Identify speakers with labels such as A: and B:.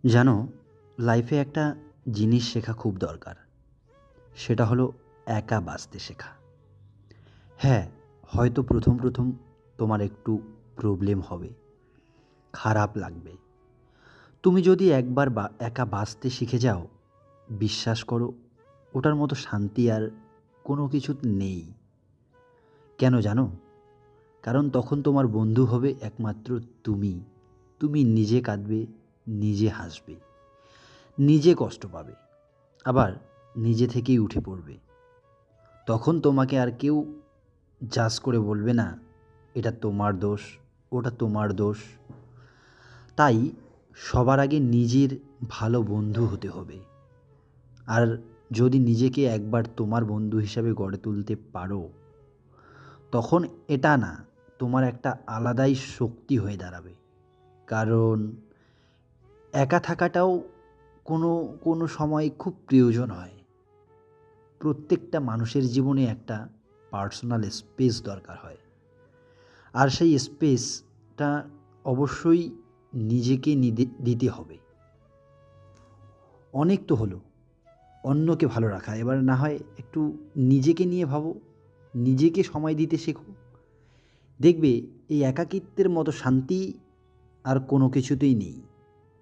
A: জানো, লাইফে একটা জিনিস শেখা খুব দরকার। সেটা হলো একা বাঁচতে শেখা। হ্যাঁ, হয়তো প্রথম তোমার একটু প্রবলেম হবে, খারাপ লাগবে। তুমি যদি একবার একা বাঁচতে শিখে যাও, বিশ্বাস করো, ওটার মতো শান্তি আর কোনো কিছুতে নেই। কেন জানো? কারণ তখন তোমার বন্ধু হবে একমাত্র তুমি। তুমি নিজে কাঁদবে, নিজে হাসবে, নিজে কষ্ট পাবে, আবার নিজে থেকেই উঠে পড়বে। তখন তোমাকে আর কেউ জাজ করে বলবে না এটা তোমার দোষ, ওটা তোমার দোষ। তাই সবার আগে নিজের ভালো বন্ধু হতে হবে। আর যদি নিজেকে একবার তোমার বন্ধু হিসাবে গড়ে তুলতে পারো, তখন এটা না, তোমার একটা আলাদাই শক্তি হয়ে দাঁড়াবে। কারণ একা থাকাটাও কোনো কোনো সময় খুব প্রয়োজন হয়। প্রত্যেকটা মানুষের জীবনে একটা পার্সোনাল স্পেস দরকার হয়। আর সেই স্পেসটা অবশ্যই নিজেকে দিতে হবে। অনেক তো হলো অন্যকে ভালো রাখা, এবার না হয় একটু নিজেকে নিয়ে ভাবো, নিজেকে সময় দিতে শেখো। দেখবে এই একাকিত্বের মতো শান্তি আর কোনো কিছুতেই নেই।